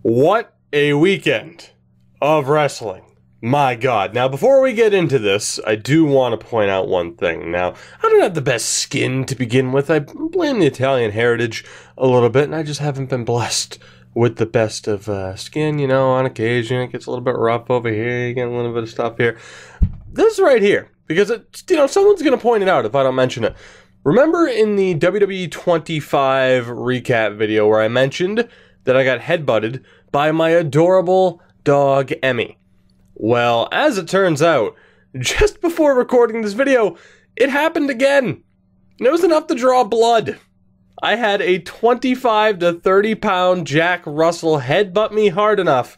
What a weekend of wrestling. My God. Now, before we get into this, I do want to point out one thing. Now, I don't have the best skin to begin with. I blame the Italian heritage a little bit, and I just haven't been blessed with the best of skin. You know, on occasion, it gets a little bit rough over here. You get a little bit of stuff here. This right here, because it's, you know, someone's going to point it out if I don't mention it. Remember in the WWE 25 recap video where I mentioned that I got headbutted by my adorable dog, Emmy? Well, as it turns out, just before recording this video, it happened again. And it was enough to draw blood. I had a 25 to 30 pound Jack Russell headbutt me hard enough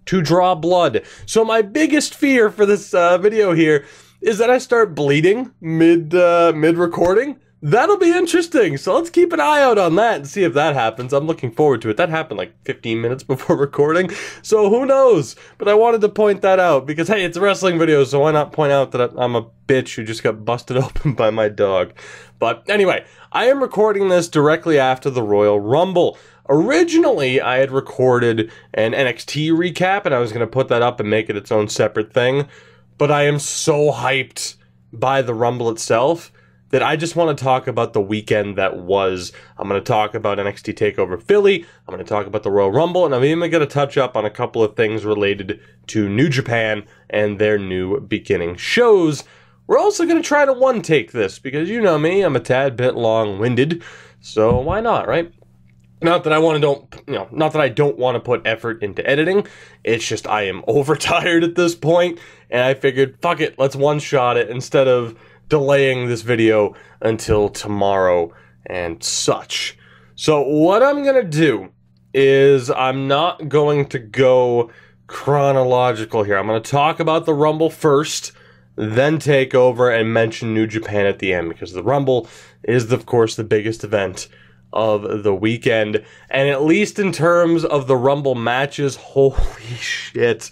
to draw blood. So my biggest fear for this video here is that I start bleeding mid-recording. That'll be interesting, so let's keep an eye out on that and see if that happens. I'm looking forward to it. That happened like 15 minutes before recording, so who knows? But I wanted to point that out because, hey, it's a wrestling video, so why not point out that I'm a bitch who just got busted open by my dog. But anyway, I am recording this directly after the Royal Rumble. Originally, I had recorded an NXT recap, and I was going to put that up and make it its own separate thing, but I am so hyped by the Rumble itself that I just want to talk about the weekend that was. I'm going to talk about NXT Takeover Philly, I'm going to talk about the Royal Rumble, and I'm even going to touch up on a couple of things related to New Japan and their new beginning shows. We're also going to try to one-take this, because you know me, I'm a tad bit long-winded, so why not, right? Not that I don't want to put effort into editing, it's just I am overtired at this point, and I figured, fuck it, let's one-shot it instead of delaying this video until tomorrow and such. So what I'm gonna do is I'm not going to go chronological here. I'm gonna talk about the Rumble first, then take over and mention New Japan at the end, because the Rumble is, of course, the biggest event of the weekend. And at least in terms of the Rumble matches, holy shit,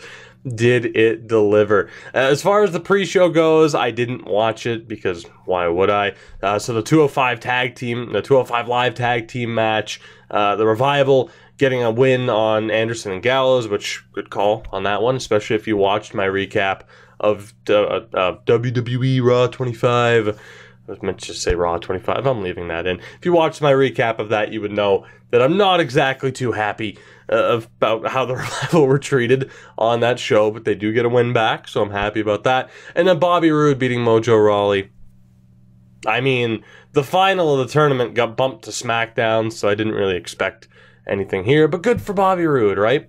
did it deliver. As far as the pre-show goes, I didn't watch it because why would I? So the 205 Live tag team match, the Revival getting a win on Anderson and Gallows, which good call on that one, especially if you watched my recap of WWE Raw 25. I was meant to just say Raw 25. I'm leaving that in. If you watched my recap of that, you would know that I'm not exactly too happy about how the Revival were treated on that show, but they do get a win back, so I'm happy about that. And then Bobby Roode beating Mojo Rawley. I mean, the final of the tournament got bumped to SmackDown, so I didn't really expect anything here, but good for Bobby Roode, right?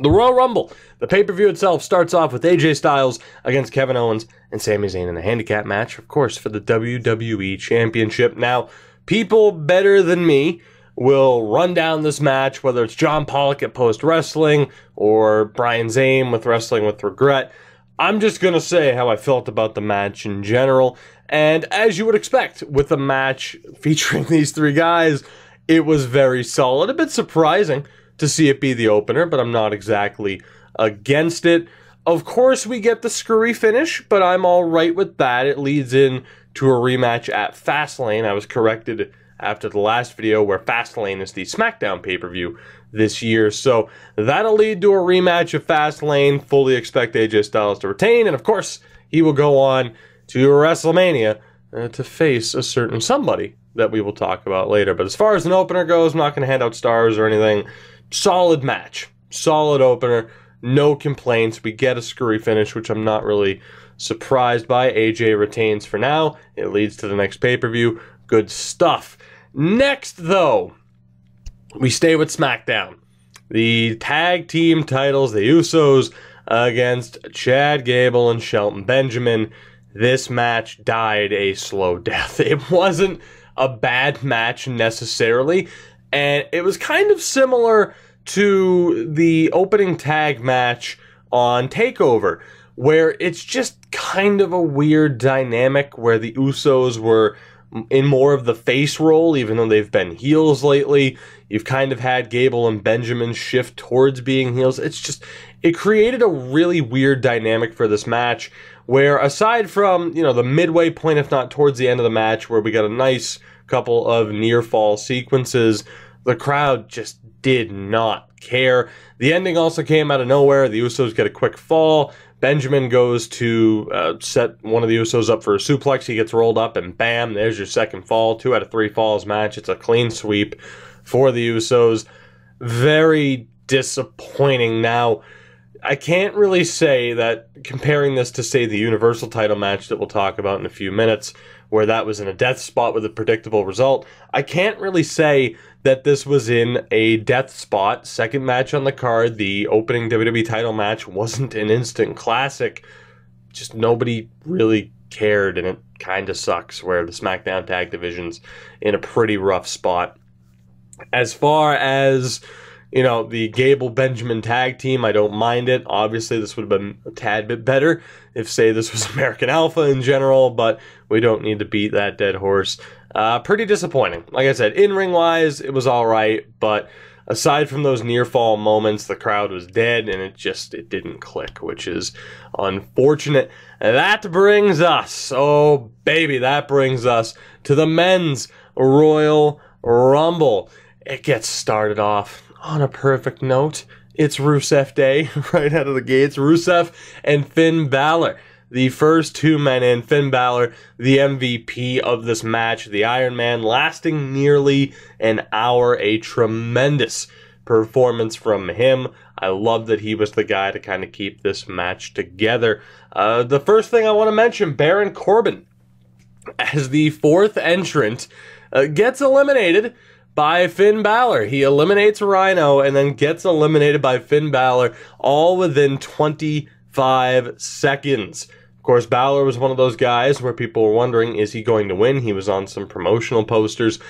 The Royal Rumble, the pay-per-view itself, starts off with AJ Styles against Kevin Owens and Sami Zayn in a handicap match, of course, for the WWE Championship. Now, people better than me will run down this match, whether it's John Pollock at Post Wrestling or Brian Zane with Wrestling with Regret. I'm just going to say how I felt about the match in general. And as you would expect, with a match featuring these three guys, it was very solid. A bit surprising to see it be the opener, but I'm not exactly against it. Of course, we get the screwy finish, but I'm all right with that. It leads in to a rematch at Fastlane. I was corrected after the last video where Fastlane is the SmackDown pay-per-view this year. So that'll lead to a rematch of Fastlane. Fully expect AJ Styles to retain, and of course, he will go on to WrestleMania to face a certain somebody that we will talk about later. But as far as an opener goes, I'm not going to hand out stars or anything. Solid match. Solid opener. No complaints. We get a screwy finish, which I'm not really surprised by. AJ retains for now. It leads to the next pay-per-view. Good stuff. Next, though, we stay with SmackDown. The tag team titles, the Usos against Chad Gable and Shelton Benjamin. This match died a slow death. It wasn't a bad match necessarily, and it was kind of similar to the opening tag match on TakeOver, where it's just kind of a weird dynamic where the Usos were in more of the face role, even though they've been heels lately. You've kind of had Gable and Benjamin shift towards being heels. It's just, it created a really weird dynamic for this match, where aside from, you know, the midway point, if not towards the end of the match, where we got a nice couple of near fall sequences, the crowd just did not care. The ending also came out of nowhere. The Usos get a quick fall. Benjamin goes to set one of the Usos up for a suplex. He gets rolled up, and bam, there's your second fall. 2 out of 3 falls match. It's a clean sweep for the Usos. Very disappointing. Now, I can't really say that comparing this to, say, the Universal title match that we'll talk about in a few minutes, where that was in a death spot with a predictable result, I can't really say that this was in a death spot. Second match on the card, the opening WWE title match wasn't an instant classic. Just nobody really cared, and it kind of sucks where the SmackDown tag division's in a pretty rough spot. As far as, you know, the Gable-Benjamin tag team, I don't mind it. Obviously, this would have been a tad bit better if, say, this was American Alpha in general, but we don't need to beat that dead horse. Pretty disappointing. Like I said, in-ring-wise, it was all right, but aside from those near-fall moments, the crowd was dead, and it didn't click, which is unfortunate. And that brings us, oh, baby, that brings us to the Men's Royal Rumble. It gets started off on a perfect note. It's Rusev Day right out of the gates. Rusev and Finn Balor, the first 2 men in. Finn Balor, the MVP of this match, the Iron Man, lasting nearly an hour. A tremendous performance from him. I love that he was the guy to kind of keep this match together. The first thing I want to mention, Baron Corbin, as the 4th entrant, gets eliminated by Finn Balor. He eliminates Rhino and then gets eliminated by Finn Balor, all within 25 seconds. Of course, Balor was one of those guys where people were wondering, is he going to win? He was on some promotional posters.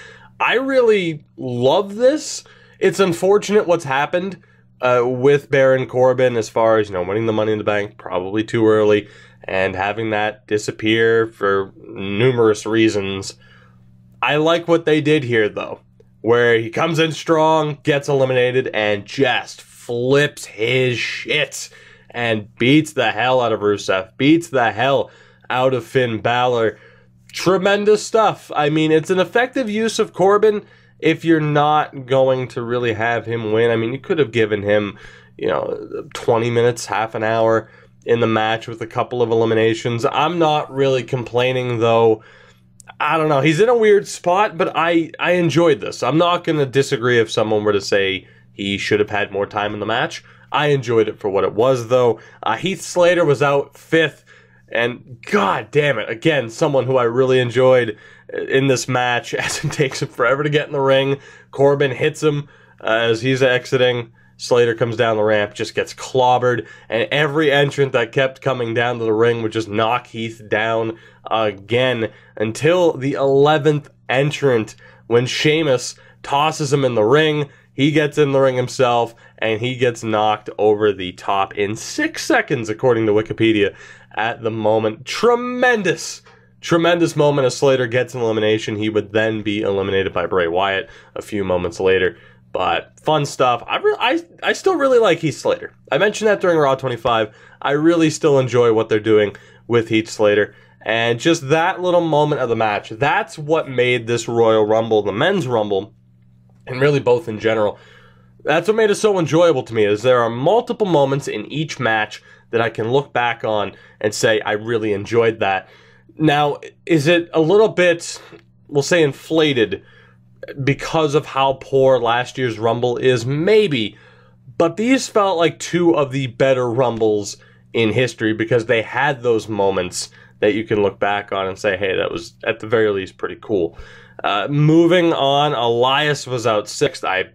I really love this. It's unfortunate what's happened with Baron Corbin as far as, you know, winning the Money in the Bank probably too early and having that disappear for numerous reasons. I like what they did here, though, where he comes in strong, gets eliminated, and just flips his shit and beats the hell out of Rusev, beats the hell out of Finn Balor. Tremendous stuff. I mean, it's an effective use of Corbin if you're not going to really have him win. I mean, you could have given him, you know, 20 minutes, half an hour in the match with a couple of eliminations. I'm not really complaining, though. I don't know. He's in a weird spot, but I enjoyed this. I'm not going to disagree if someone were to say he should have had more time in the match. I enjoyed it for what it was, though. Heath Slater was out 5th, and god damn it, again, someone who I really enjoyed in this match, as it takes him forever to get in the ring. Corbin hits him as he's exiting. Slater comes down the ramp, just gets clobbered, and every entrant that kept coming down to the ring would just knock Heath down again until the 11th entrant, when Sheamus tosses him in the ring. He gets in the ring himself, and he gets knocked over the top in 6 seconds, according to Wikipedia, at the moment. Tremendous moment as Slater gets an elimination. He would then be eliminated by Bray Wyatt a few moments later. But fun stuff. I still really like Heath Slater. I mentioned that during Raw 25. I really still enjoy what they're doing with Heath Slater. And just that little moment of the match, that's what made this Royal Rumble, the Men's Rumble, and really both in general, that's what made it so enjoyable to me, is there are multiple moments in each match that I can look back on and say, I really enjoyed that. Now, is it a little bit, we'll say, inflated because of how poor last year's Rumble is? Maybe. But these felt like 2 of the better Rumbles in history because they had those moments that you can look back on and say, hey, that was at the very least pretty cool. Moving on, Elias was out 6th. I,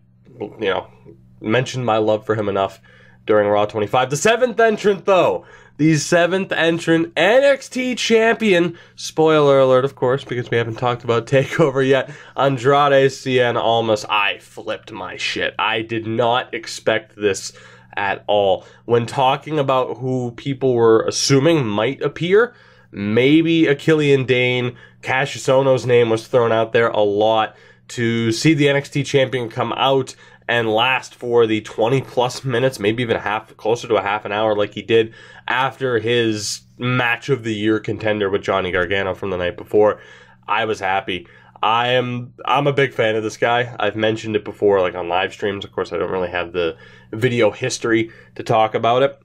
mentioned my love for him enough during Raw 25. The 7th entrant, though. The 7th entrant, NXT champion. Spoiler alert, of course, because we haven't talked about TakeOver yet. Andrade Cien Almas. I flipped my shit. I did not expect this at all. When talking about who people were assuming might appear, maybe a Killian Dane, Cassius Ohno's name was thrown out there a lot. To see the NXT champion come out and last for the 20-plus minutes, maybe even closer to a half an hour like he did after his match of the year contender with Johnny Gargano from the night before, I was happy. I'm a big fan of this guy. I've mentioned it before, like on live streams. Of course, I don't really have the video history to talk about it.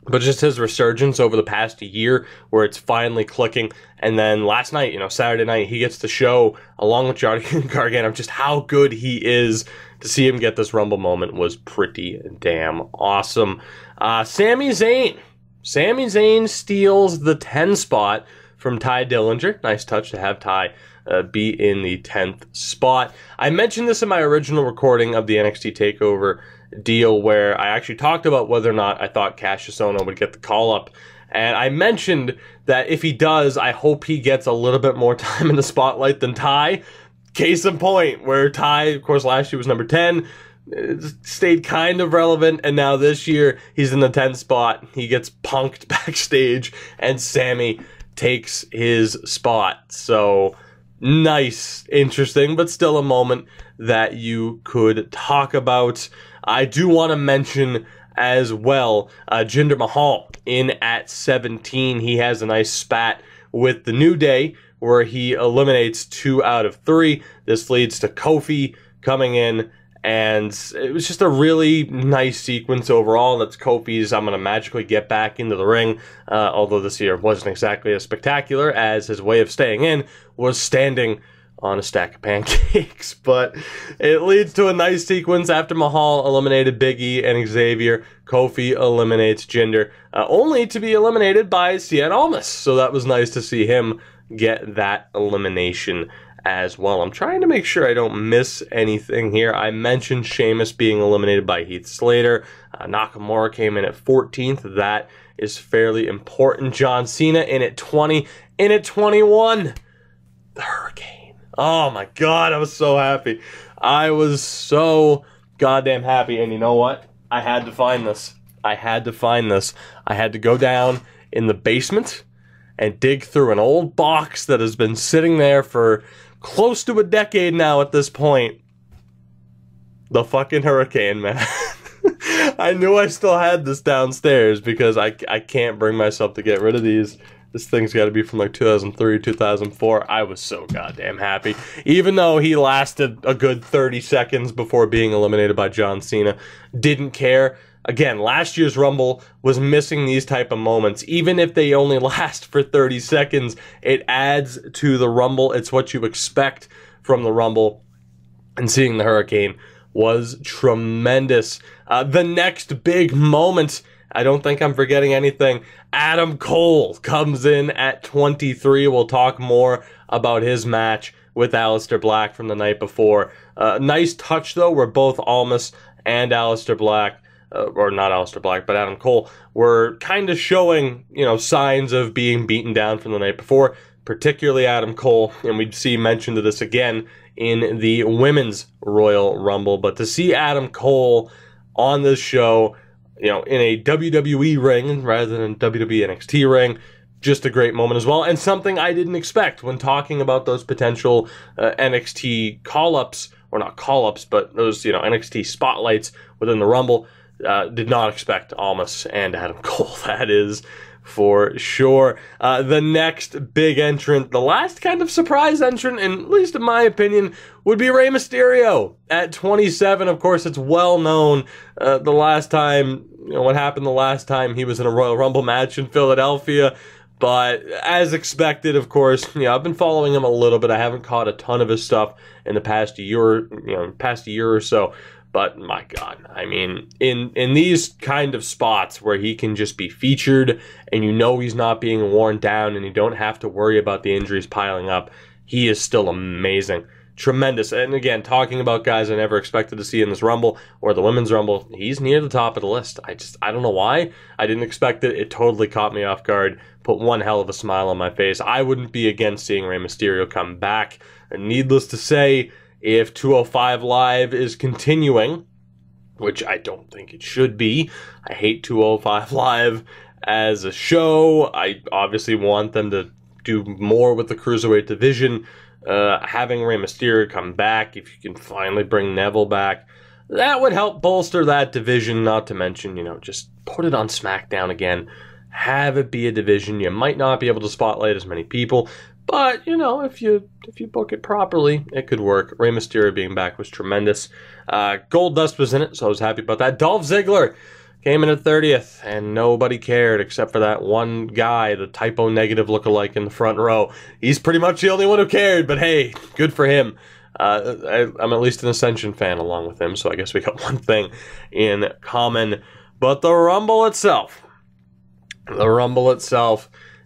But just his resurgence over the past year where it's finally clicking. And then last night, Saturday night, he gets to show, along with Gargano, just how good he is. To see him get this Rumble moment was pretty damn awesome. Sami Zayn. Sami Zayn steals the 10 spot from Ty Dillinger. Nice touch to have Ty be in the 10th spot. I mentioned this in my original recording of the NXT Takeover deal where I actually talked about whether or not I thought Cassius would get the call-up. And I mentioned that if he does, I hope he gets a little bit more time in the spotlight than Ty. Case in point, where Ty, of course, last year was number 10, stayed kind of relevant, and now this year he's in the 10th spot. He gets punked backstage, and Sami takes his spot. So, nice, interesting, but still a moment that you could talk about. I do want to mention as well Jinder Mahal in at 17. He has a nice spat with the New Day where he eliminates 2 out of 3. This leads to Kofi coming in, and it was just a really nice sequence overall. That's Kofi's I'm going to magically get back into the ring, although this year wasn't exactly as spectacular as his way of staying in was standing on a stack of pancakes. But it leads to a nice sequence after Mahal eliminated Big E and Xavier. Kofi eliminates Jinder, only to be eliminated by Cien Almas. So that was nice to see him get that elimination as well. I'm trying to make sure I don't miss anything here. I mentioned Sheamus being eliminated by Heath Slater. Nakamura came in at 14th. That is fairly important. John Cena in at 20. In at 21, the Hurricane. Oh my God, I was so happy. I was so goddamn happy. And you know what? I had to find this. I had to find this. I had to go down in the basement and dig through an old box that has been sitting there for close to a decade now at this point. The fucking Hurricane, man. I knew I still had this downstairs because I can't bring myself to get rid of these. This thing's got to be from like 2003, 2004. I was so goddamn happy. Even though he lasted a good 30 seconds before being eliminated by John Cena. Didn't care. Again, last year's Rumble was missing these type of moments. Even if they only last for 30 seconds, it adds to the Rumble. It's what you expect from the Rumble. And seeing the Hurricane was tremendous. The next big moment, I don't think I'm forgetting anything. Adam Cole comes in at 23. We'll talk more about his match with Alistair Black from the night before. Nice touch, though, where both Almas and Alistair Black, or not Alistair Black, but Adam Cole, were kind of showing, signs of being beaten down from the night before, particularly Adam Cole. And we'd see mention of this again in the Women's Royal Rumble. But to see Adam Cole on this show, in a WWE ring rather than WWE NXT ring, just a great moment as well, and something I didn't expect when talking about those potential NXT call-ups, or not call-ups, but those, NXT spotlights within the Rumble. Did not expect Almas and Adam Cole, that is for sure. The next big entrant, the last kind of surprise entrant, and at least in my opinion, would be Rey Mysterio at 27. Of course, it's well known the last time, what happened the last time he was in a Royal Rumble match in Philadelphia. But as expected, of course, I've been following him a little bit. I haven't caught a ton of his stuff in the past year, or so. But my God, I mean, in these kind of spots where he can just be featured and he's not being worn down and you don't have to worry about the injuries piling up, he is still amazing. Tremendous. And again, talking about guys I never expected to see in this Rumble or the Women's Rumble, he's near the top of the list. I don't know why. I didn't expect it. It totally caught me off guard. Put one hell of a smile on my face. I wouldn't be against seeing Rey Mysterio come back. And needless to say, if 205 Live is continuing, which I don't think it should be, I hate 205 Live as a show. I obviously want them to do more with the Cruiserweight division. Having Rey Mysterio come back, if you can finally bring Neville back, that would help bolster that division, not to mention, just put it on SmackDown again. Have it be a division. You might not be able to spotlight as many people, But, you know, if you book it properly, it could work. Rey Mysterio being back was tremendous. Goldust was in it, so I was happy about that. Dolph Ziggler came in at 30th, and nobody cared except for that one guy, the typo negative lookalike in the front row. He's pretty much the only one who cared, but hey, good for him. I'm at least an Ascension fan along with him, so I guess we got one thing in common. But the Rumble itself,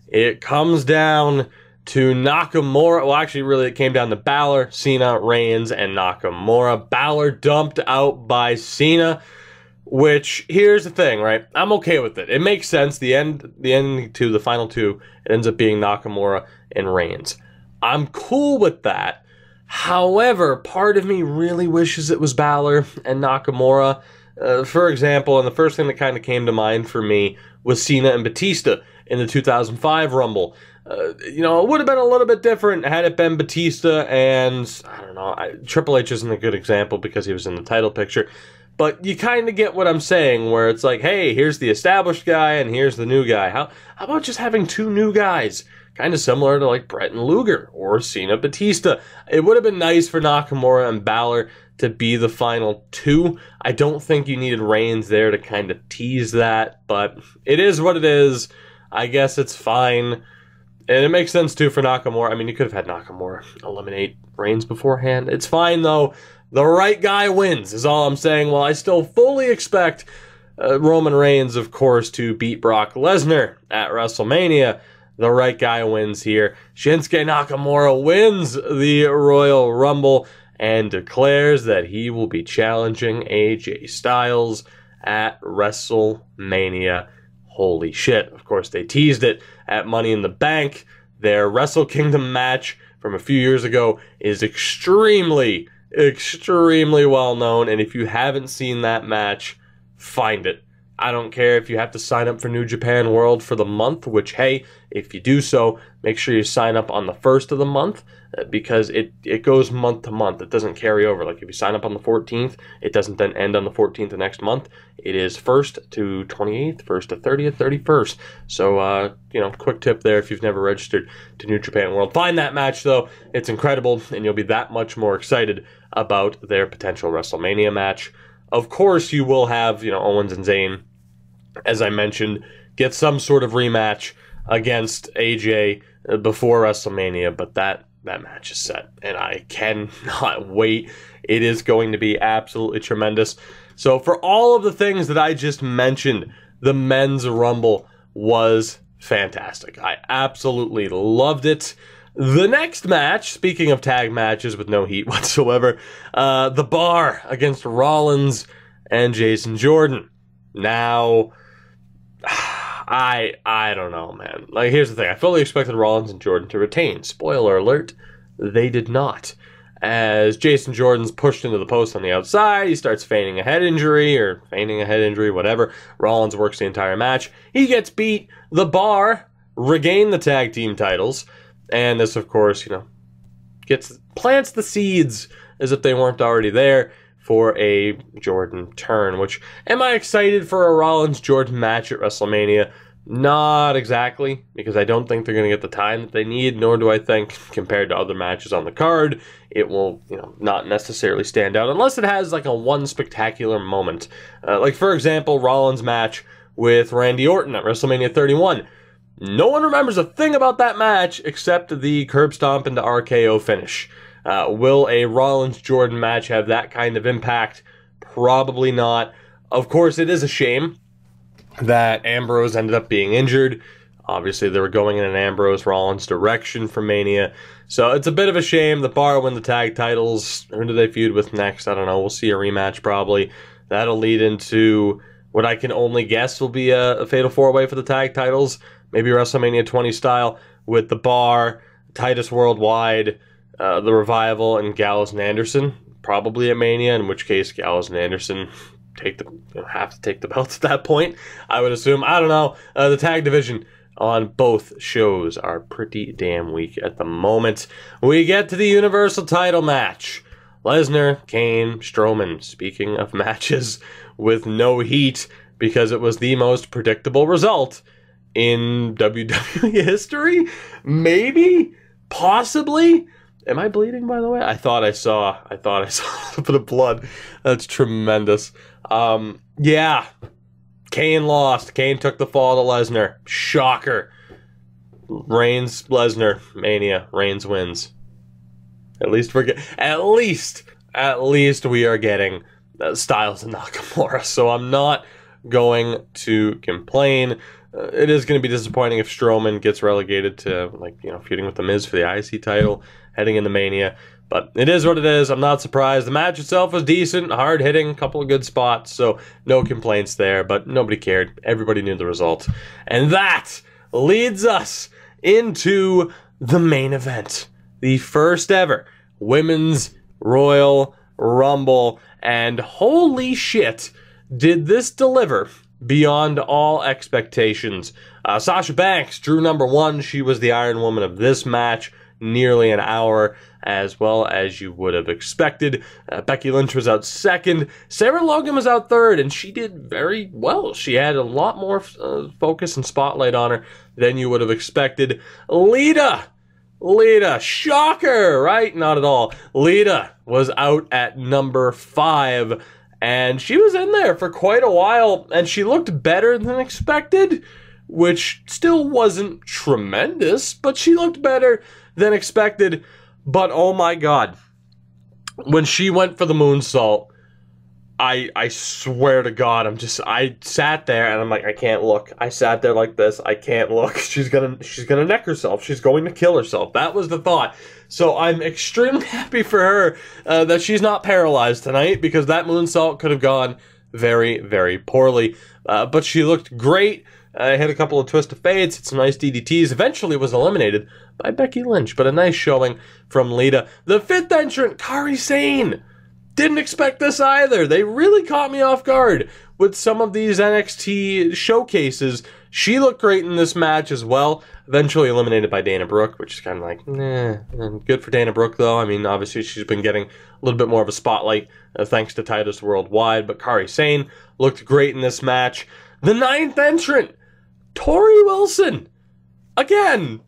it comes down to Nakamura. Well, actually, really, it came down to Baszler, Cena, Reigns, and Nakamura. Baszler dumped out by Cena, which, here's the thing, right? I'm okay with it. It makes sense. The ending to the final two, it ends up being Nakamura and Reigns. I'm cool with that. However, part of me really wishes it was Baszler and Nakamura. For example, and the first thing that kind of came to mind for me was Cena and Batista in the 2005 Rumble. You know, it would have been a little bit different had it been Batista and, I don't know, Triple H isn't a good example because he was in the title picture. But you kind of get what I'm saying, where it's like, hey, here's the established guy and here's the new guy. How about just having two new guys? Kind of similar to like Bret and Luger or Cena Batista. It would have been nice for Nakamura and Baszler to be the final two. I don't think you needed Reigns there to kind of tease that, but it is what it is. I guess it's fine. And it makes sense, too, for Nakamura. I mean, you could have had Nakamura eliminate Reigns beforehand. It's fine, though. The right guy wins, is all I'm saying. While I still fully expect Roman Reigns, of course, to beat Brock Lesnar at WrestleMania, the right guy wins here. Shinsuke Nakamura wins the Royal Rumble and declares that he will be challenging AJ Styles at WrestleMania. Holy shit. Of course, they teased it at Money in the Bank. Their Wrestle Kingdom match from a few years ago is extremely well known. And if you haven't seen that match, find it. I don't care if you have to sign up for New Japan World for the month, which, hey, if you do so, make sure you sign up on the 1st of the month because it goes month to month. It doesn't carry over. Like if you sign up on the 14th, it doesn't then end on the 14th of next month. It is 1st to 28th, 1st to 30th, 31st. So, you know, quick tip there if you've never registered to New Japan World. Find that match, though. It's incredible, and you'll be that much more excited about their potential WrestleMania match. Of course, you will have, you know, Owens and Zayn, as I mentioned, get some sort of rematch against AJ before WrestleMania, but that match is set, and I cannot wait. It is going to be absolutely tremendous. So for all of the things that I just mentioned, the Men's Rumble was fantastic. I absolutely loved it. The next match, speaking of tag matches with no heat whatsoever, The Bar against Rollins and Jason Jordan. Now, I don't know, man. Like, here's the thing. I fully expected Rollins and Jordan to retain. Spoiler alert, they did not. As Jason Jordan's pushed into the post on the outside, he starts feigning a head injury, whatever. Rollins works the entire match. He gets beat. The Bar regain the tag team titles. And this, of course, you know, plants the seeds as if they weren't already there for a Jordan turn, which, am I excited for a Rollins-Jordan match at WrestleMania? Not exactly, because I don't think they're going to get the time that they need, nor do I think, compared to other matches on the card, it will, you know, not necessarily stand out, unless it has, like, a one spectacular moment. Like, for example, Rollins' match with Randy Orton at WrestleMania 31. No one remembers a thing about that match except the curb stomp into RKO finish. Will a Rollins-Jordan match have that kind of impact? Probably not. Of course, it is a shame that Ambrose ended up being injured. Obviously, they were going in an Ambrose-Rollins direction for Mania. So it's a bit of a shame. The Bar win the tag titles. Who do they feud with next? I don't know. We'll see a rematch probably. That'll lead into what I can only guess will be a fatal four-way for the tag titles. Maybe WrestleMania 20 style with The Bar, Titus Worldwide, The Revival, and Gallows and Anderson. Probably at Mania, in which case Gallows and Anderson have to take the belts at that point, I would assume. I don't know. The tag division on both shows are pretty damn weak at the moment. We get to the Universal title match. Lesnar, Kane, Strowman. Speaking of matches with no heat, because it was the most predictable result in WWE history? Maybe? Possibly. Am I bleeding, by the way? I thought I saw a bit of blood. That's tremendous. Yeah. Kane lost. Kane took the fall to Lesnar. Shocker. Reigns, Lesnar, Mania. Reigns wins. At least we are getting Styles and Nakamura. So I'm not going to complain. It is going to be disappointing if Strowman gets relegated to, feuding with The Miz for the IC title heading into Mania. But it is what it is. I'm not surprised. The match itself was decent, hard-hitting, couple of good spots, so no complaints there. But nobody cared. Everybody knew the result. And that leads us into the main event. The first ever Women's Royal Rumble. And holy shit, did this deliver beyond all expectations. Sasha Banks drew number one. She was the Iron Woman of this match. Nearly an hour, as well as you would have expected. Becky Lynch was out second. Sarah Logan was out third, and she did very well. She had a lot more focus and spotlight on her than you would have expected. Lita, shocker, right? Not at all. Lita was out at number 5, and she was in there for quite a while, and she looked better than expected, which still wasn't tremendous, but she looked better than expected. But oh my god, when she went for the moonsault, I swear to God, I sat there and I'm like, I can't look. I sat there like this. I can't look. She's gonna neck herself. She's going to kill herself. That was the thought. So I'm extremely happy for her that she's not paralyzed tonight, because that moonsault could have gone very, very poorly. But she looked great. Hit a couple of twist of fates, hit some nice DDTs. Eventually was eliminated by Becky Lynch, but a nice showing from Lita. The 5th entrant, Kairi Sane. Didn't expect this either. They really caught me off guard with some of these NXT showcases. She looked great in this match as well. Eventually eliminated by Dana Brooke, which is kind of like, nah. Good for Dana Brooke, though. I mean, obviously she's been getting a little bit more of a spotlight thanks to Titus Worldwide, but Kairi Sane looked great in this match. The 9th entrant, Tori Wilson. Again,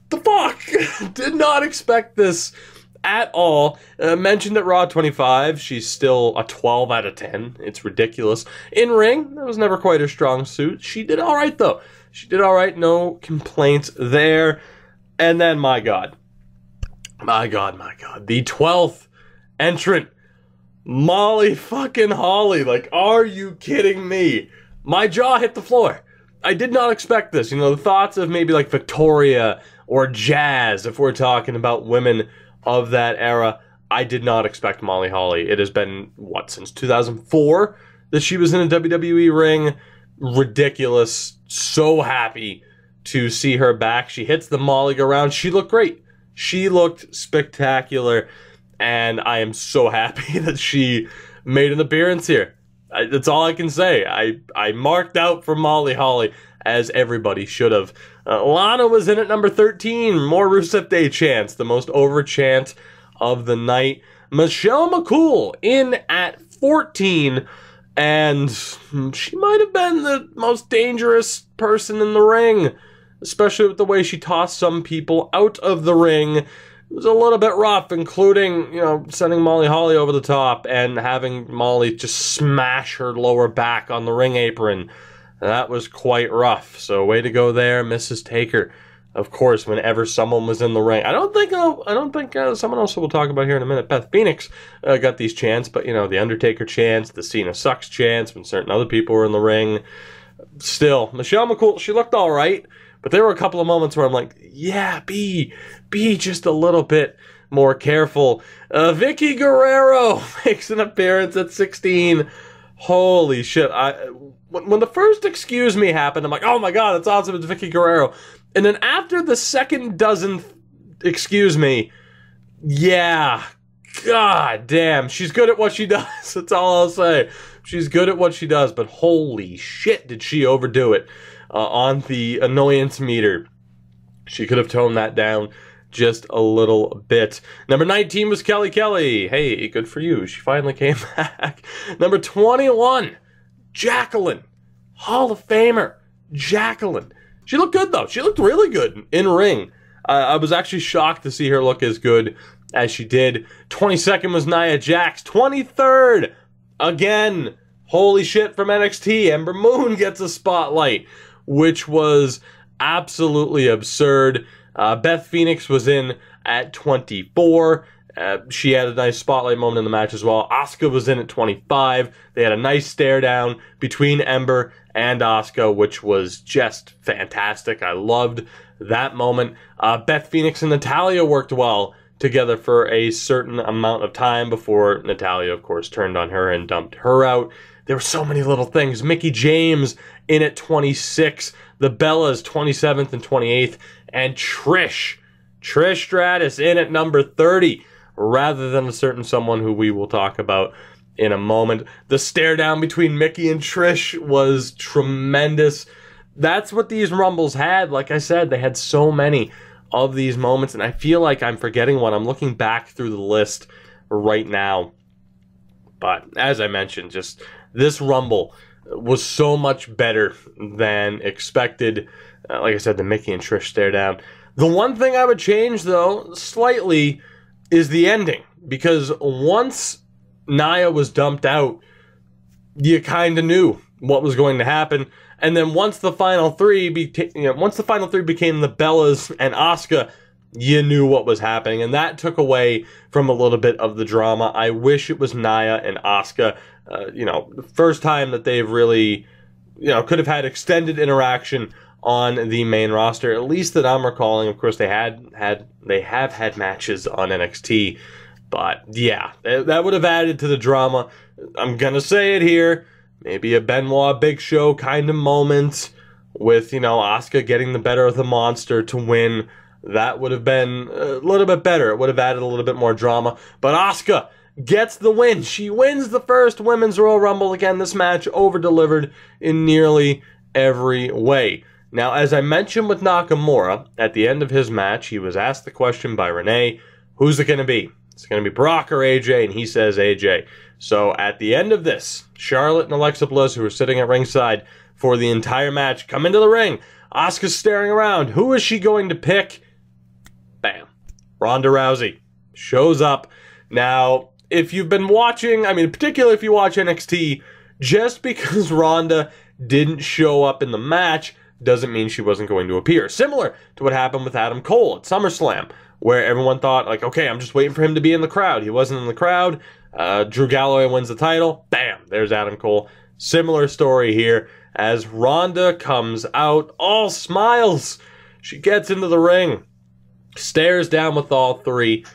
the fuck? Did not expect this at all. Mentioned at Raw 25, she's still a 12 out of 10. It's ridiculous. In ring, that was never quite her strong suit. She did all right, though. She did all right. No complaints there. And then, my God. The 12th entrant, Molly fucking Holly. Like, are you kidding me? My jaw hit the floor. I did not expect this. The thoughts of maybe like Victoria or Jazz, if we're talking about women of that era, I did not expect Molly Holly. It has been, since 2004 that she was in a WWE ring. Ridiculous. So happy to see her back. She hits the Molly go round. She looked great. She looked spectacular. And I am so happy that she made an appearance here. That's all I can say. I marked out for Molly Holly, as everybody should have. Lana was in at number 13. More Rusev Day chants. The most over chant of the night. Michelle McCool in at 14. And she might have been the most dangerous person in the ring. Especially with the way she tossed some people out of the ring. It was a little bit rough, including, sending Molly Holly over the top and having Molly just smash her lower back on the ring apron. That was quite rough. So way to go there, Mrs. Taker. Of course, whenever someone was in the ring. I don't think someone else we'll talk about here in a minute. Beth Phoenix got these chants, but the Undertaker chants, the Cena sucks chants when certain other people were in the ring. Still, Michelle McCool, she looked all right. But there were a couple of moments where I'm like, yeah, be just a little bit more careful. Vicky Guerrero makes an appearance at 16. Holy shit. When the first excuse me happened, I'm like, oh my god, that's awesome, it's Vicky Guerrero. And then after the second dozen excuse me, yeah, god damn, she's good at what she does. That's all I'll say. She's good at what she does, but holy shit, did she overdo it. On the annoyance meter. She could have toned that down just a little bit. Number 19 was Kelly Kelly. Hey, good for you. She finally came back. Number 21, Jacqueline. Hall of Famer, Jacqueline. She looked good, though. She looked really good in ring. I was actually shocked to see her look as good as she did. 22nd was Nia Jax. 23rd, again, holy shit, from NXT, Ember Moon gets a spotlight, which was absolutely absurd. Beth Phoenix was in at 24. She had a nice spotlight moment in the match as well. Asuka was in at 25. They had a nice stare down between Ember and Asuka, which was just fantastic. I loved that moment. Beth Phoenix and Natalya worked well together for a certain amount of time before Natalya, of course, turned on her and dumped her out. There were so many little things. Mickie James in at 26. The Bellas 27th and 28th. And Trish Stratus in at number 30. Rather than a certain someone who we will talk about in a moment. The stare down between Mickie and Trish was tremendous. That's what these Rumbles had. Like I said, they had so many of these moments, and I feel like I'm forgetting one. I'm looking back through the list right now. But as I mentioned, just this Rumble was so much better than expected. Like I said, the Mickie and Trish stare down. The one thing I would change, though, slightly, is the ending. Because once Nia was dumped out, you kind of knew what was going to happen. And then once the final three became the Bellas and Asuka, you knew what was happening. And that took away from a little bit of the drama. I wish it was Nia and Asuka. The first time that they've really, could have had extended interaction on the main roster, at least that I'm recalling. Of course, they have had matches on NXT, but yeah, that would have added to the drama. I'm gonna say it here, maybe a Benoit Big Show kind of moment with Asuka getting the better of the monster to win. That would have been a little bit better. It would have added a little bit more drama. But Asuka gets the win. She wins the first Women's Royal Rumble. Again, this match over-delivered in nearly every way. Now, as I mentioned with Nakamura, at the end of his match, he was asked the question by Renee, who's it going to be? It's going to be Brock or AJ, and he says AJ. So at the end of this, Charlotte and Alexa Bliss, who were sitting at ringside for the entire match, come into the ring. Asuka's staring around. Who is she going to pick? Bam. Ronda Rousey shows up. Now, if you've been watching, particularly if you watch NXT, just because Ronda didn't show up in the match doesn't mean she wasn't going to appear. Similar to what happened with Adam Cole at SummerSlam, where everyone thought, like, okay, I'm just waiting for him to be in the crowd. He wasn't in the crowd. Drew Galloway wins the title. Bam, there's Adam Cole. Similar story here as Ronda comes out, all smiles. She gets into the ring, stares down with all three,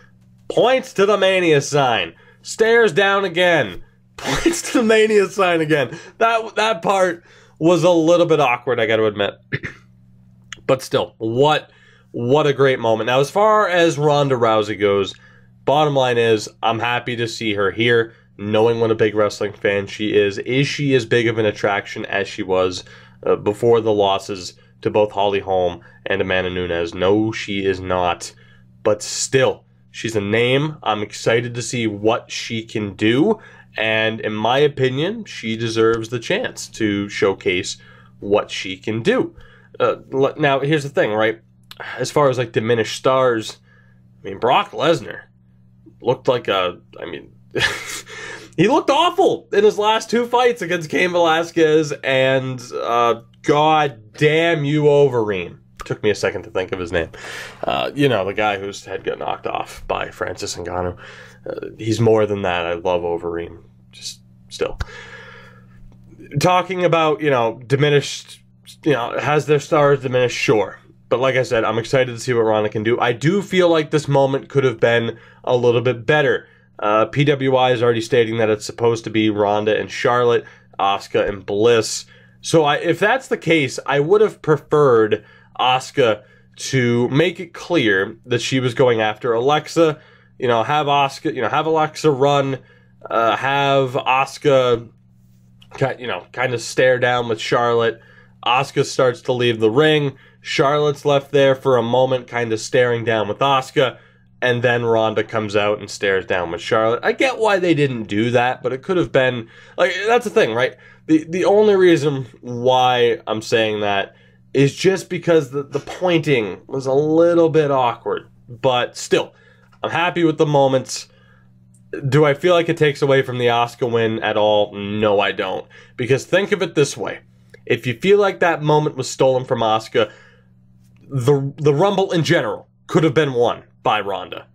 points to the Mania sign, stares down again, points to the Mania sign again. That part was a little bit awkward, I got to admit. But still, what a great moment. Now, as far as Ronda Rousey goes, bottom line is, I'm happy to see her here, knowing what a big wrestling fan she is. Is she as big of an attraction as she was before the losses to both Holly Holm and Amanda Nunes? No, she is not. But still, she's a name. I'm excited to see what she can do. And in my opinion, she deserves the chance to showcase what she can do. Now, here's the thing, right? As far as, like, diminished stars, Brock Lesnar looked like he looked awful in his last two fights against Cain Velasquez and, God damn you, Overeem. Took me a second to think of his name. The guy whose head got knocked off by Francis Ngannou. He's more than that. I love Overeem. Just still. Talking about, diminished, has their stars diminished? Sure. But like I said, I'm excited to see what Ronda can do. I do feel like this moment could have been a little bit better. PWI is already stating that it's supposed to be Ronda and Charlotte, Asuka and Bliss. So if that's the case, I would have preferred Asuka to make it clear that she was going after Alexa. Have Asuka, have Alexa run, have Asuka, kind of stare down with Charlotte. Asuka starts to leave the ring. Charlotte's left there for a moment, kind of staring down with Asuka, and then Ronda comes out and stares down with Charlotte. I get why they didn't do that, but it could have been, like, that's the thing, right? The only reason why I'm saying that is just because the pointing was a little bit awkward. But still, I'm happy with the moments. Do I feel like it takes away from the Asuka win at all? No, I don't. Because think of it this way. If you feel like that moment was stolen from Asuka, the Rumble in general could have been won by Ronda.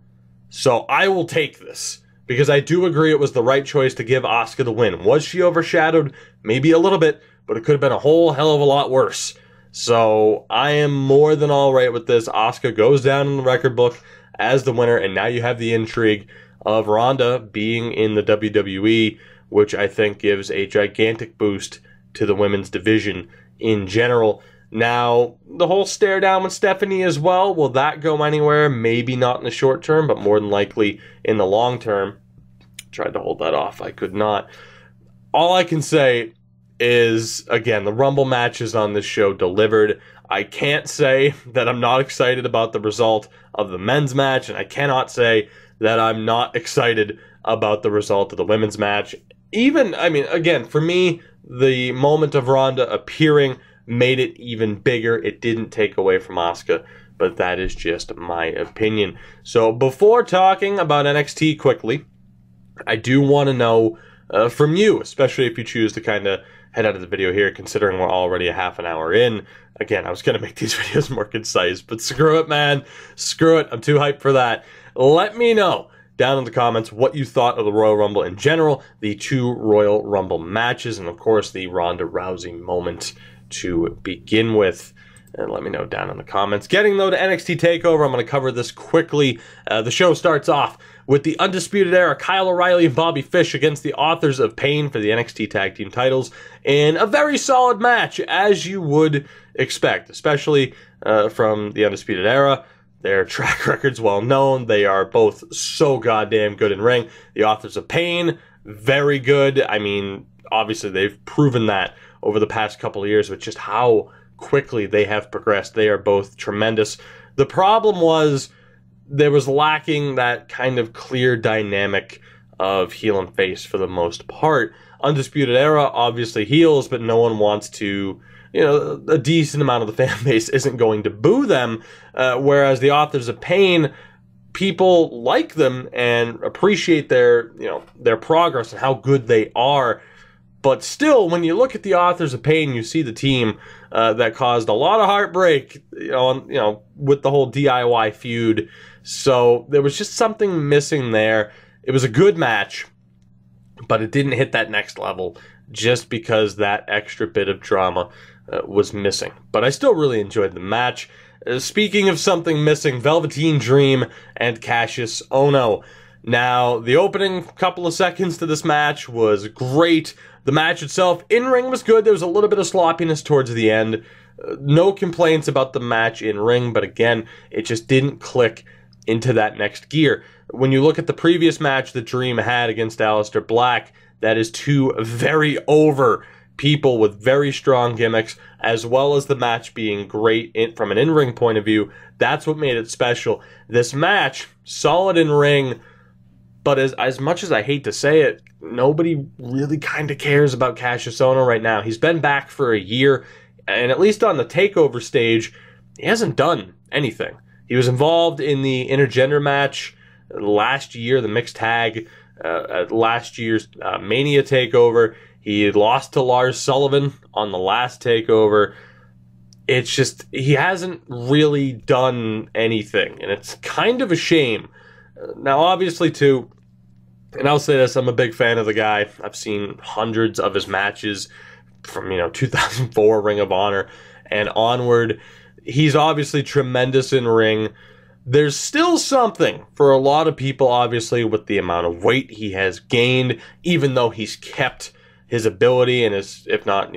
So I will take this. Because I do agree it was the right choice to give Asuka the win. Was she overshadowed? Maybe a little bit, but it could have been a whole hell of a lot worse. So I am more than all right with this. Asuka goes down in the record book as the winner, and now you have the intrigue of Ronda being in the WWE, which I think gives a gigantic boost to the women's division in general. Now, the whole stare down with Stephanie as well, will that go anywhere? Maybe not in the short term, but more than likely in the long term. Tried to hold that off. I could not. All I can say is, again, the Rumble matches on this show delivered. I can't say that I'm not excited about the result of the men's match, and I cannot say that I'm not excited about the result of the women's match. Even, I mean, again, for me, the moment of Ronda appearing made it even bigger. It didn't take away from Asuka, but that is just my opinion. So before talking about NXT quickly, I do want to know from you, especially if you choose to kind of head out of the video here, considering we're already a half an hour in. Again, I was going to make these videos more concise, but screw it, man. Screw it. I'm too hyped for that. Let me know down in the comments what you thought of the Royal Rumble in general, the 2 Royal Rumble matches, and of course the Ronda Rousey moment to begin with. And let me know down in the comments. Getting, though, to NXT TakeOver, I'm going to cover this quickly. The show starts off with the Undisputed Era, Kyle O'Reilly and Bobby Fish against the Authors of Pain for the NXT Tag Team titles in a very solid match, as you would expect, especially from the Undisputed Era. Their track record's well known. They are both so goddamn good in ring. The Authors of Pain, very good. I mean, obviously they've proven that over the past couple of years with just how quickly they have progressed. They are both tremendous. The problem was there was lacking that kind of clear dynamic of heel and face for the most part. Undisputed Era obviously heels, but no one wants to, you know, a decent amount of the fan base isn't going to boo them, whereas the Authors of Pain, people like them and appreciate their, you know, their progress and how good they are. But still, when you look at the Authors of Pain, you see the team that caused a lot of heartbreak, you know, with the whole DIY feud. So there was just something missing there. It was a good match, but it didn't hit that next level just because that extra bit of drama was missing. But I still really enjoyed the match. Speaking of something missing, Velveteen Dream and Cassius Ohno. Now, the opening couple of seconds to this match was great. The match itself, in-ring, was good. There was a little bit of sloppiness towards the end. No complaints about the match in-ring, but again, it just didn't click into that next gear. When you look at the previous match that Dream had against Alistair Black, that is 2 very over people with very strong gimmicks, as well as the match being great from an in-ring point of view. That's what made it special. This match, solid in-ring, but as much as I hate to say it, nobody really kind of cares about Cassius Ohno right now. He's been back for a year, and at least on the TakeOver stage, he hasn't done anything. He was involved in the intergender match last year, the mixed tag, at last year's Mania TakeOver. He lost to Lars Sullivan on the last TakeOver. It's just, he hasn't really done anything, and it's kind of a shame. Now, obviously, too, and I'll say this, I'm a big fan of the guy. I've seen hundreds of his matches from, 2004 Ring of Honor and onward. He's obviously tremendous in ring. There's still something for a lot of people, obviously, with the amount of weight he has gained, even though he's kept his ability and is, if not,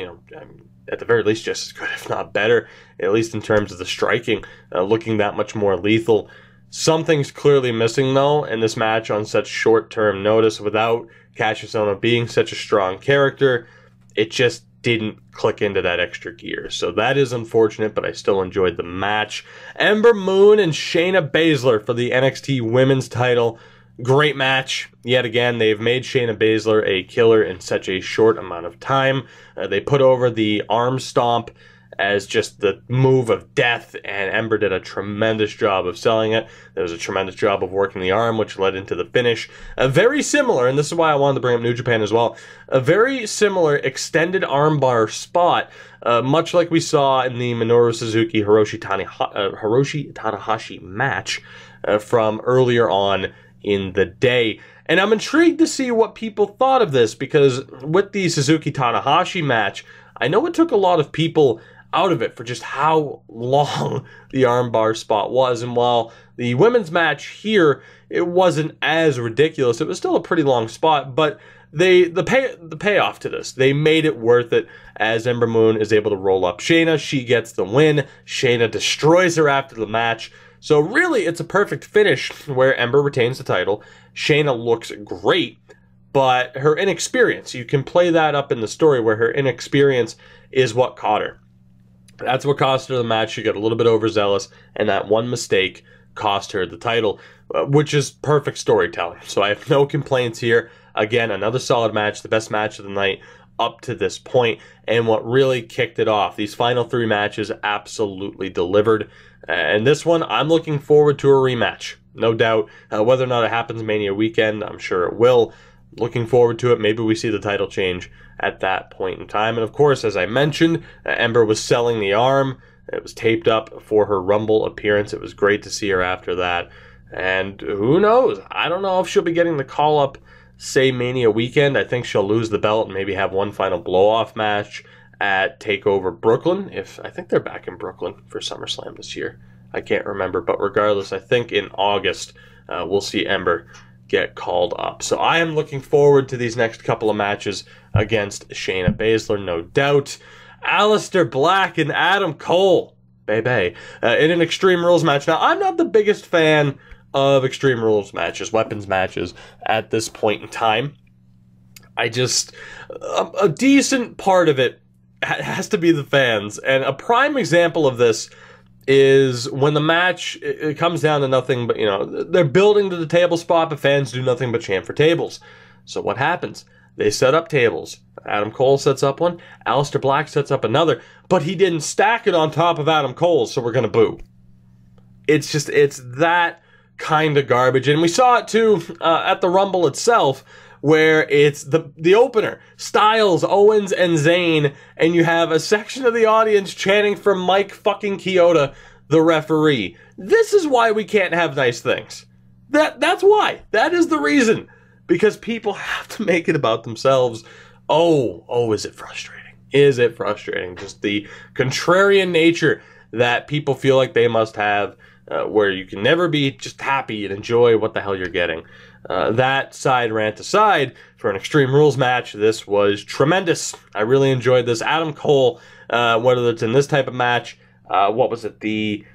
at the very least, just as good, if not better, at least in terms of the striking, looking that much more lethal. Something's clearly missing, though, in this match on such short-term notice. Without Cassius Ohno being such a strong character, it just didn't click into that extra gear. So that is unfortunate, but I still enjoyed the match. Ember Moon and Shayna Baszler for the NXT Women's title. Great match. Yet again, they've made Shayna Baszler a killer in such a short amount of time. They put over the arm stomp as just the move of death, and Ember did a tremendous job of selling it. There was a tremendous job of working the arm, which led into the finish. Very similar, and this is why I wanted to bring up New Japan as well, a very similar extended armbar spot, much like we saw in the Minoru Suzuki Hiroshi Tanahashi match from earlier on in the day. And I'm intrigued to see what people thought of this, because with the Suzuki Tanahashi match, I know it took a lot of people out of it for just how long the armbar spot was. And while the women's match here, it wasn't as ridiculous, it was still a pretty long spot, but the payoff to this, they made it worth it, as Ember Moon is able to roll up Shayna. She gets the win. Shayna destroys her after the match. So really, it's a perfect finish where Ember retains the title. Shayna looks great, but her inexperience, you can play that up in the story where her inexperience is what caught her. That's what cost her the match. She got a little bit overzealous, and that one mistake cost her the title, which is perfect storytelling. So I have no complaints here. Again, another solid match, the best match of the night up to this point, and what really kicked it off. These final 3 matches absolutely delivered, and this one, I'm looking forward to a rematch, no doubt. Whether or not it happens Mania weekend, I'm sure it will. Looking forward to it. Maybe we see the title change at that point in time. And of course, as I mentioned, Ember was selling the arm. It was taped up for her Rumble appearance. It was great to see her after that. And who knows? I don't know if she'll be getting the call-up, say, Mania weekend. I think she'll lose the belt and maybe have one final blow-off match at TakeOver Brooklyn. I think they're back in Brooklyn for SummerSlam this year. I can't remember. But regardless, I think in August, we'll see Ember get called up. So I am looking forward to these next couple of matches against Shayna Baszler, no doubt. Alistair Black and Adam Cole, baby, in an Extreme Rules match. Now, I'm not the biggest fan of Extreme Rules matches, weapons matches, at this point in time. I just, a decent part of it has to be the fans. And a prime example of this is when the match, it comes down to nothing but, they're building to the table spot, but fans do nothing but chant for tables. So what happens? They set up tables. Adam Cole sets up one. Alistair Black sets up another. But he didn't stack it on top of Adam Cole's, so we're going to boo. It's that kind of garbage. And we saw it, too, at the Rumble itself, where it's the opener, Styles, Owens, and Zayn, and you have a section of the audience chanting for Mike fucking Chioda, the referee. This is why we can't have nice things. That's why. That is the reason. Because people have to make it about themselves. Oh, is it frustrating? Is it frustrating? Just the contrarian nature that people feel like they must have, where you can never be just happy and enjoy what the hell you're getting. That side rant aside, for an Extreme Rules match, this was tremendous. I really enjoyed this. Adam Cole, whether it's in this type of match, what was it, the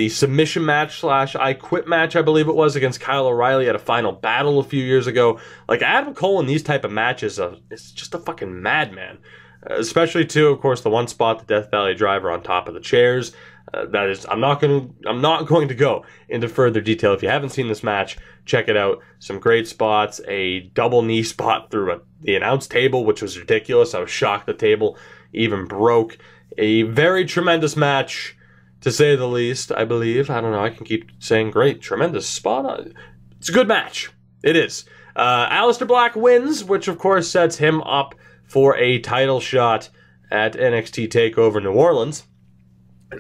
submission match / I Quit match, I believe it was, against Kyle O'Reilly at a Final Battle a few years ago. Like, Adam Cole in these type of matches is just a fucking madman. Especially, too, of course, the one spot, the Death Valley Driver on top of the chairs. That is, I'm not going to go into further detail. If you haven't seen this match, check it out. Some great spots. A double knee spot through the announce table, which was ridiculous. I was shocked the table even broke. A very tremendous match, to say the least, I believe. I don't know. I can keep saying great, tremendous spot. It's a good match. It is. Alistair Black wins, which of course sets him up for a title shot at NXT TakeOver New Orleans.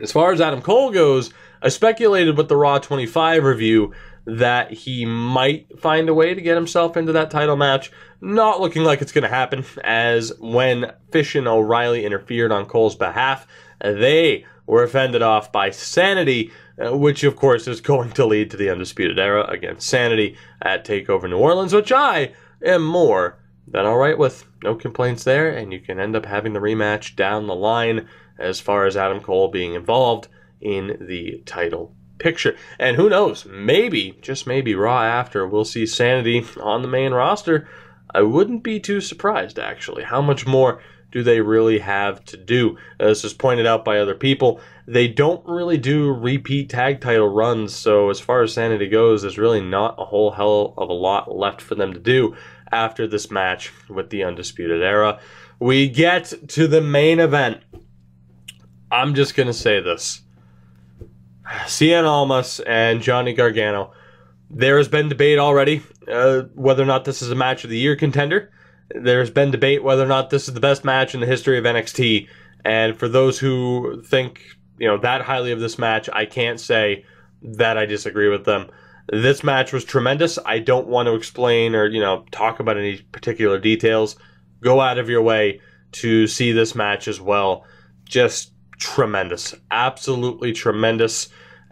As far as Adam Cole goes, I speculated with the Raw 25 review that he might find a way to get himself into that title match. Not looking like it's going to happen, as when Fish and O'Reilly interfered on Cole's behalf, they were fended off by Sanity, which of course is going to lead to the Undisputed Era against Sanity at TakeOver New Orleans, which I am more than all right with. No complaints there, and you can end up having the rematch down the line as far as Adam Cole being involved in the title picture. And who knows, maybe, just maybe, Raw after, we'll see Sanity on the main roster. I wouldn't be too surprised, actually. How much more do they really have to do? This is pointed out by other people. They don't really do repeat tag title runs, so as far as Sanity goes, there's really not a whole hell of a lot left for them to do after this match with the Undisputed Era. We get to the main event. I'm just going to say this. Cien Almas and Johnny Gargano. There has been debate already whether or not this is a match of the year contender. There's been debate whether or not this is the best match in the history of NXT. And for those who think, that highly of this match, I can't say that I disagree with them. This match was tremendous. I don't want to explain or, talk about any particular details. Go out of your way to see this match as well. Just tremendous. Absolutely tremendous.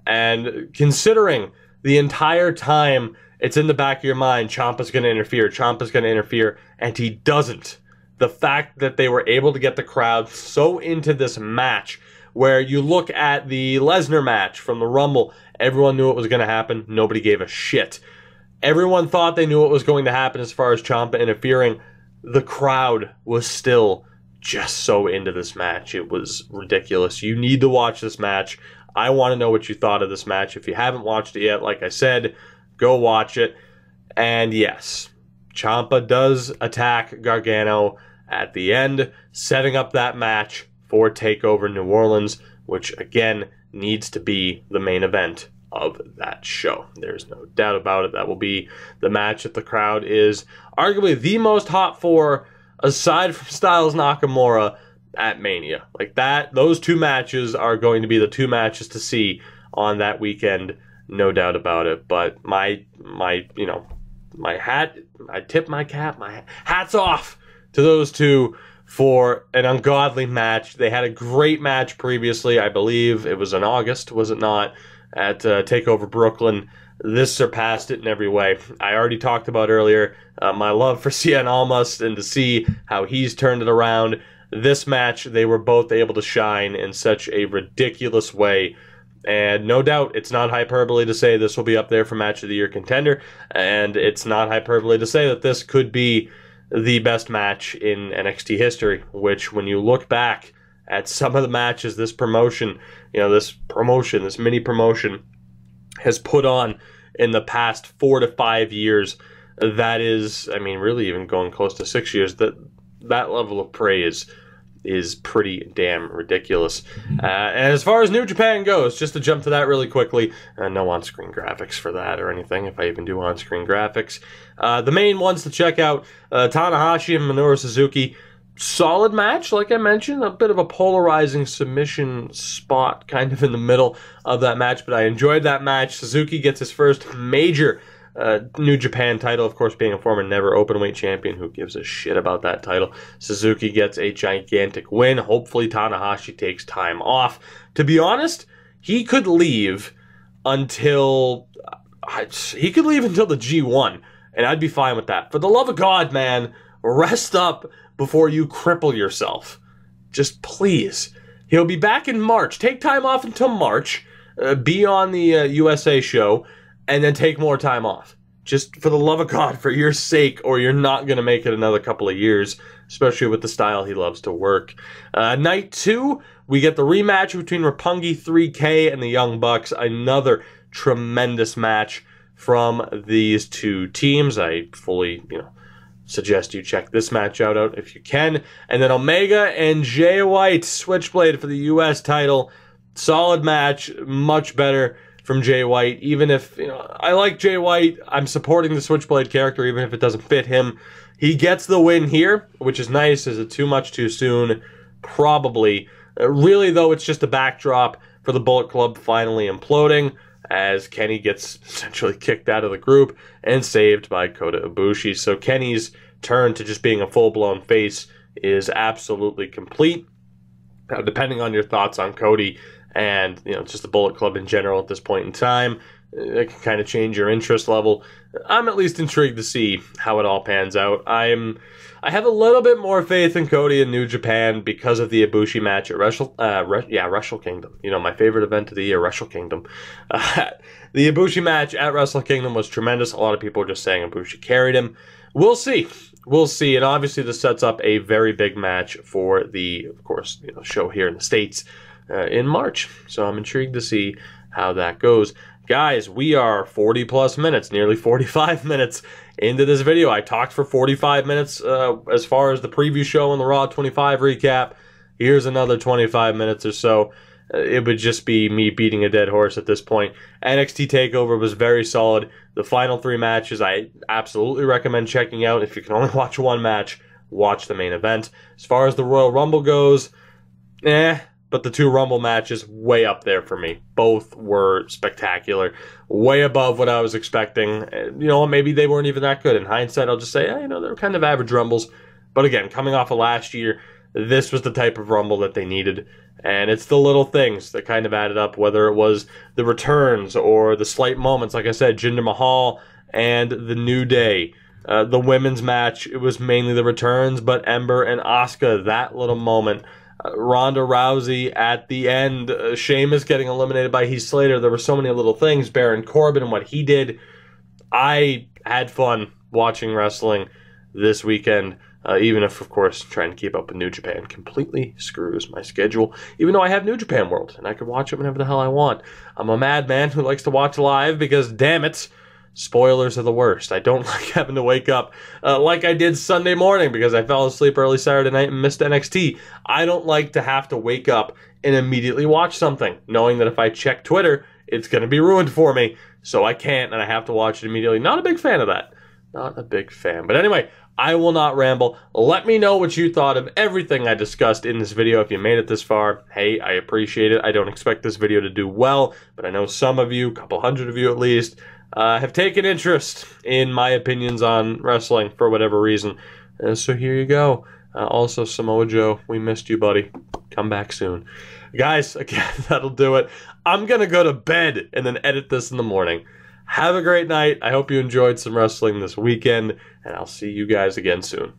And considering the entire time it's in the back of your mind, Ciampa's going to interfere, and he doesn't. The fact that they were able to get the crowd so into this match, where you look at the Lesnar match from the Rumble, everyone knew what was going to happen. Nobody gave a shit. Everyone thought they knew what was going to happen as far as Ciampa interfering. The crowd was still just so into this match. It was ridiculous. You need to watch this match. I want to know what you thought of this match. If you haven't watched it yet, like I said, go watch it. And yes, Ciampa does attack Gargano at the end, setting up that match for TakeOver New Orleans, which again needs to be the main event of that show. There's no doubt about it. That will be the match that the crowd is arguably the most hot for, aside from Styles Nakamura at Mania. Like that, those two matches are going to be the two matches to see on that weekend, no doubt about it. But my hat, I tip my cap, my hat's off to those two for an ungodly match. They had a great match previously. I believe it was in August, was it not, at TakeOver Brooklyn. This surpassed it in every way. I already talked about earlier my love for Cien Almas, and to see how he's turned it around. This match, they were both able to shine in such a ridiculous way. And no doubt, it's not hyperbole to say this will be up there for Match of the Year contender. And it's not hyperbole to say that this could be the best match in NXT history. Which, when you look back at some of the matches this promotion, this mini promotion has put on in the past 4 to 5 years, that is, really even going close to 6 years, that level of praise is pretty damn ridiculous. And as far as New Japan goes, just to jump to that really quickly, no on-screen graphics for that or anything, if I even do on-screen graphics. The main ones to check out, Tanahashi and Minoru Suzuki. Solid match, like I mentioned, a bit of a polarizing submission spot kind of in the middle of that match, but I enjoyed that match. Suzuki gets his first major New Japan title, of course, being a former never openweight champion. Who gives a shit about that title? Suzuki gets a gigantic win. Hopefully Tanahashi takes time off. To be honest, he could leave until the G1, and I'd be fine with that. For the love of God, man, rest up before you cripple yourself. Just please. He'll be back in March. Take time off until March. Be on the USA show, and then take more time off. Just for the love of God, for your sake, or you're not going to make it another couple of years, especially with the style he loves to work. Night 2, we get the rematch between Roppongi 3K and the Young Bucks. Another tremendous match from these two teams. I fully, suggest you check this match out if you can. And then Omega and Jay White, Switchblade for the US title. Solid match, much better from Jay White. Even if, I like Jay White, I'm supporting the Switchblade character even if it doesn't fit him. He gets the win here, which is nice. Is it too much too soon? Probably. Really, though, it's just a backdrop for the Bullet Club finally imploding, as Kenny gets essentially kicked out of the group and saved by Kota Ibushi. So Kenny's turn to just being a full-blown face is absolutely complete. Now, depending on your thoughts on Cody and just the Bullet Club in general at this point in time, it can kind of change your interest level. I'm at least intrigued to see how it all pans out. I have a little bit more faith in Cody and New Japan because of the Ibushi match at Wrestle Kingdom. My favorite event of the year, Wrestle Kingdom. The Ibushi match at Wrestle Kingdom was tremendous. A lot of people are just saying Ibushi carried him. We'll see. We'll see. And obviously this sets up a very big match for the, of course, show here in the States in March. So I'm intrigued to see how that goes. Guys, we are 40 plus minutes, nearly 45 minutes into this video. I talked for 45 minutes as far as the preview show and the Raw 25 recap. here's another 25 minutes or so. It would just be me beating a dead horse at this point. NXT TakeOver was very solid. The final 3 matches I absolutely recommend checking out. If you can only watch one match, watch the main event. As far as the Royal Rumble goes, but the 2 Rumble matches, way up there for me. Both were spectacular. Way above what I was expecting. You know, maybe they weren't even that good. In hindsight, I'll just say, you know, they're kind of average Rumbles. But again, coming off of last year, this was the type of Rumble that they needed. And it's the little things that kind of added up, whether it was the returns or the slight moments. Like I said, Jinder Mahal and the New Day. The women's match, it was mainly the returns, but Ember and Asuka, that little moment. Ronda Rousey at the end. Sheamus getting eliminated by Heath Slater. There were so many little things. Baron Corbin and what he did. I had fun watching wrestling this weekend. Even if, of course, trying to keep up with New Japan completely screws my schedule. Even though I have New Japan World, and I can watch it whenever the hell I want. I'm a madman who likes to watch live because, damn it, spoilers are the worst. I don't like having to wake up like I did Sunday morning because I fell asleep early Saturday night and missed NXT. I don't like to have to wake up and immediately watch something, knowing that if I check Twitter, it's going to be ruined for me. So I can't, and I have to watch it immediately. Not a big fan of that. Not a big fan. But anyway, I will not ramble. Let me know what you thought of everything I discussed in this video. If you made it this far, hey, I appreciate it. I don't expect this video to do well, but I know some of you, a couple hundred of you at least, have taken interest in my opinions on wrestling for whatever reason. So here you go. Also, Samoa Joe, we missed you, buddy. Come back soon. Guys, again, that'll do it. I'm going to go to bed and then edit this in the morning. Have a great night. I hope you enjoyed some wrestling this weekend, and I'll see you guys again soon.